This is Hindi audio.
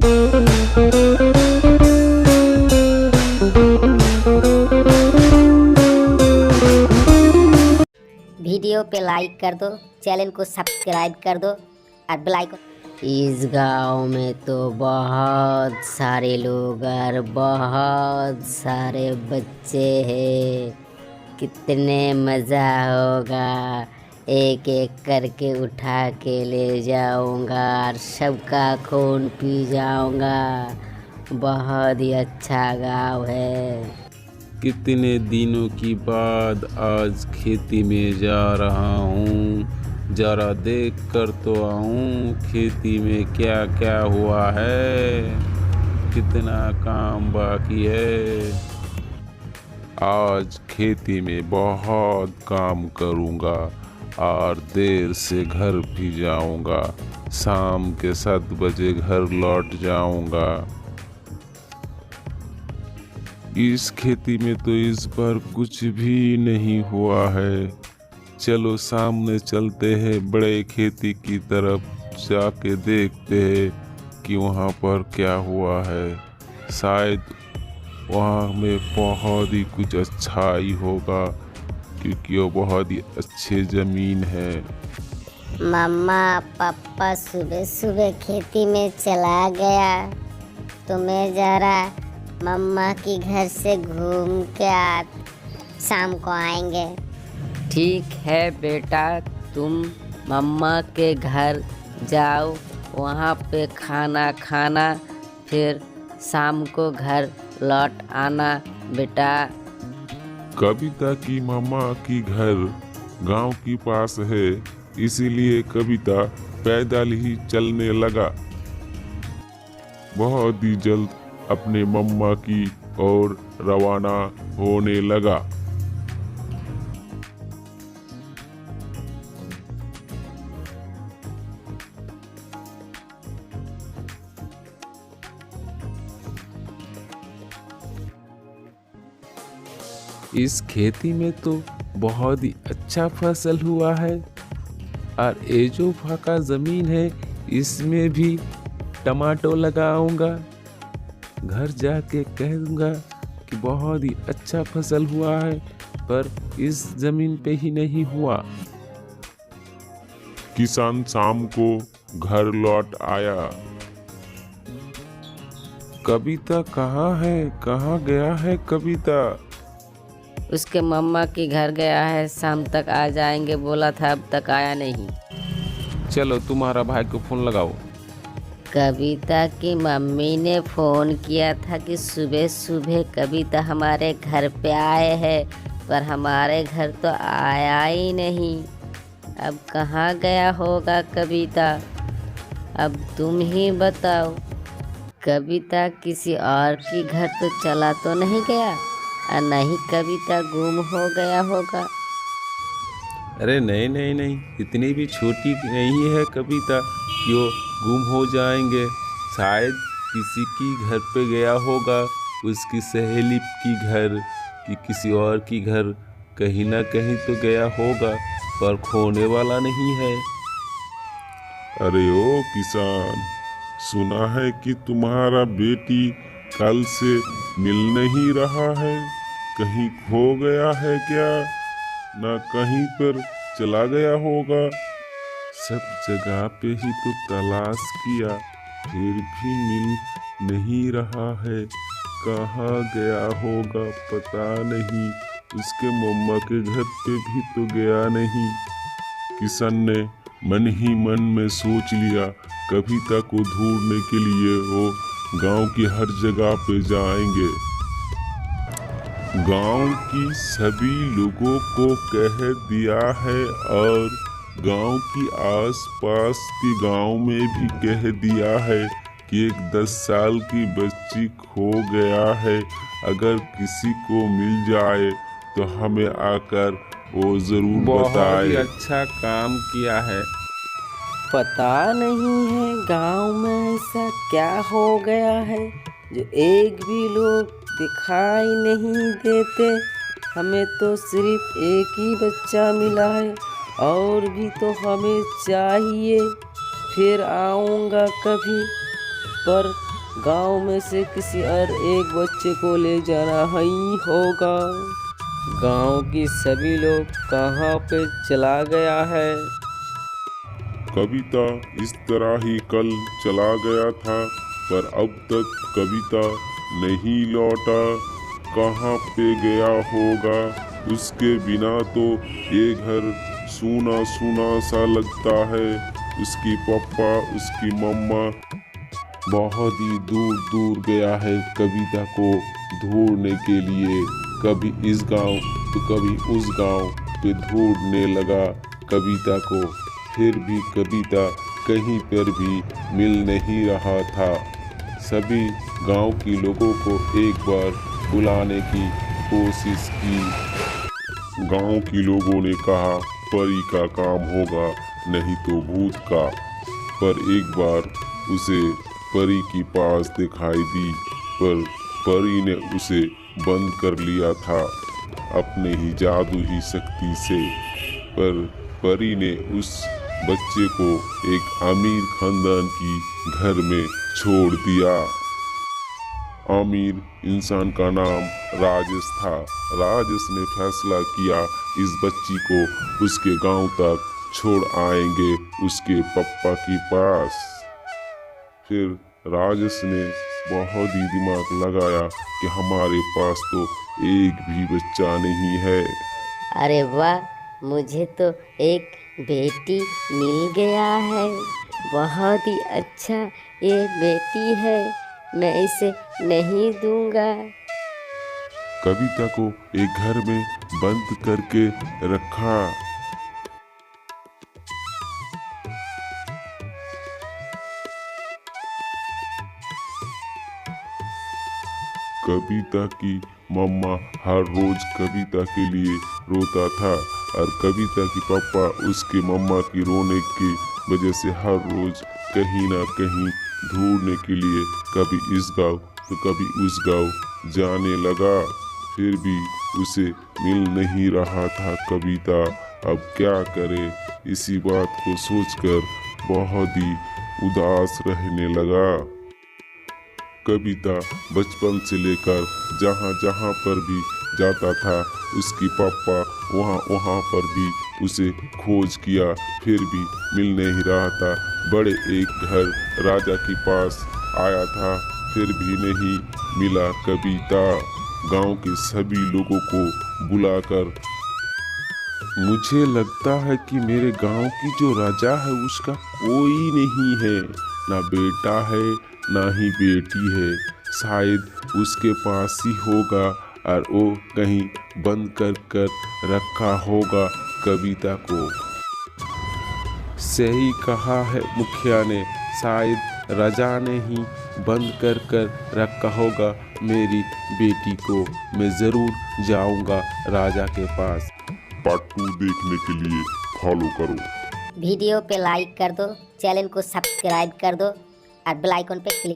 वीडियो पे लाइक कर दो, चैनल को सब्सक्राइब कर दो और बेल आइकन। इस गांव में तो बहुत सारे लोग और बहुत सारे बच्चे हैं, कितने मज़ा होगा। एक एक करके उठा के ले जाऊंगा और सबका खून पी जाऊंगा। बहुत ही अच्छा गांव है। कितने दिनों की बाद आज खेती में जा रहा हूँ, जरा देख कर तो आऊँ खेती में क्या क्या हुआ है, कितना काम बाकी है। आज खेती में बहुत काम करूँगा और देर से घर भी जाऊँगा। शाम के 7 बजे घर लौट जाऊँगा। इस खेती में तो इस बार कुछ भी नहीं हुआ है। चलो सामने चलते हैं, बड़े खेती की तरफ जाके देखते हैं कि वहाँ पर क्या हुआ है। शायद वहाँ में बहुत ही कुछ अच्छा ही होगा, क्योंकि वो बहुत ही अच्छी ज़मीन है। मम्मा पापा सुबह सुबह खेती में चला गया, तो मैं जरा मम्मा के घर से घूम के शाम को आएंगे। ठीक है बेटा, तुम मम्मा के घर जाओ, वहाँ पे खाना खाना, फिर शाम को घर लौट आना बेटा। कविता की मम्मा की घर गांव के पास है, इसीलिए कविता पैदल ही चलने लगा। बहुत ही जल्द अपने मम्मा की ओर रवाना होने लगा। इस खेती में तो बहुत ही अच्छा फसल हुआ है, और ये जो फाका जमीन है इसमें भी टमाटो लगाऊंगा। घर जाके कहूँगा कि बहुत ही अच्छा फसल हुआ है, पर इस जमीन पे ही नहीं हुआ। किसान शाम को घर लौट आया। कविता कहाँ है, कहाँ गया है कविता? उसके मम्मा के घर गया है, शाम तक आ जाएंगे बोला था, अब तक आया नहीं। चलो तुम्हारा भाई को फोन लगाओ। कविता की मम्मी ने फ़ोन किया था कि सुबह सुबह कविता हमारे घर पे आए हैं, पर हमारे घर तो आया ही नहीं। अब कहाँ गया होगा कविता, अब तुम ही बताओ। कविता किसी और के घर तो चला तो नहीं गया, और नहीं कविता गुम हो गया होगा। अरे नहीं नहीं नहीं, इतनी भी छोटी नहीं है कविता कि वो गुम हो जाएंगे। शायद किसी की घर पे गया होगा, उसकी सहेली की घर कि किसी और की घर, कहीं ना कहीं तो गया होगा, पर खोने वाला नहीं है। अरे ओ किसान, सुना है कि तुम्हारा बेटी कल से मिल नहीं रहा है, कहीं खो गया है क्या? ना कहीं पर चला गया होगा। सब जगह पे ही तो तलाश किया, फिर भी मिल नहीं रहा है। कहाँ गया होगा पता नहीं, उसके मम्मा के घर पे भी तो गया नहीं। किसान ने मन ही मन में सोच लिया, कविता को ढूंढने के लिए वो गांव की हर जगह पे जाएंगे। गांव की सभी लोगों को कह दिया है, और गांव की आसपास के गांव में भी कह दिया है कि एक 10 साल की बच्ची खो गया है। अगर किसी को मिल जाए तो हमें आकर वो जरूर बताए। बहुत ही अच्छा काम किया है। पता नहीं है गांव में ऐसा क्या हो गया है जो एक भी लोग दिखाई नहीं देते। हमें तो सिर्फ एक ही बच्चा मिला है, और भी तो हमें चाहिए। फिर आऊँगा कभी, पर गांव में से किसी और एक बच्चे को ले जाना ही होगा। गांव की सभी लोग कहाँ पे चला गया है? कविता इस तरह ही कल चला गया था, पर अब तक कविता नहीं लौटा। कहाँ पे गया होगा? उसके बिना तो ये घर सूना सूना सा लगता है। उसकी पापा, उसकी मम्मा बहुत ही दूर दूर गया है कविता को ढूंढने के लिए। कभी इस गांव तो कभी उस गांव पे ढूंढने लगा कविता को, फिर भी कविता कहीं पर भी मिल नहीं रहा था। सभी गांव के लोगों को एक बार बुलाने की कोशिश की। गांव के लोगों ने कहा परी का काम होगा, नहीं तो भूत का। पर एक बार उसे परी की पास दिखाई दी, पर परी ने उसे बंद कर लिया था अपने ही जादू ही शक्ति से। पर परी ने उस बच्चे को एक अमीर खानदान की घर में छोड़ दिया। अमीर इंसान का नाम राजेश था। राजेश ने फैसला किया इस बच्ची को उसके गांव तक छोड़ आएंगे, उसके पापा के पास। फिर राजेश ने बहुत ही दिमाग लगाया कि हमारे पास तो एक भी बच्चा नहीं है। अरे वाह, मुझे तो एक बेटी मिल गया है। बहुत ही अच्छा ये बेटी है, मैं इसे नहीं दूंगा। कविता को एक घर में बंद करके रखा। कविता की मम्मा हर रोज कविता के लिए रोता था, और कविता की पापा उसके मम्मा की रोने की वजह से हर रोज कहीं ना कहीं ढूंढने के लिए कभी इस गांव तो कभी उस गांव जाने लगा। फिर भी उसे मिल नहीं रहा था कविता। अब क्या करे, इसी बात को सोचकर बहुत ही उदास रहने लगा। कविता बचपन से लेकर जहाँ जहाँ पर भी जाता था, उसकी पापा वहाँ वहाँ पर भी उसे खोज किया, फिर भी मिल नहीं रहा था। बड़े एक घर राजा के पास आया था, फिर भी नहीं मिला कविता। गांव के सभी लोगों को बुलाकर, मुझे लगता है कि मेरे गांव की जो राजा है उसका कोई नहीं है, ना बेटा है ना ही बेटी है। शायद उसके पास ही होगा और वो कहीं बंद कर रखा होगा कविता को। सही कहा है मुखिया ने, शायद राजा ने ही बंद कर रखा होगा मेरी बेटी को। मैं ज़रूर जाऊंगा राजा के पास। पार्ट 2 देखने के लिए फॉलो करो। वीडियो पे लाइक कर दो, चैनल को सब्सक्राइब कर दो और बेल आइकन पे क्लिक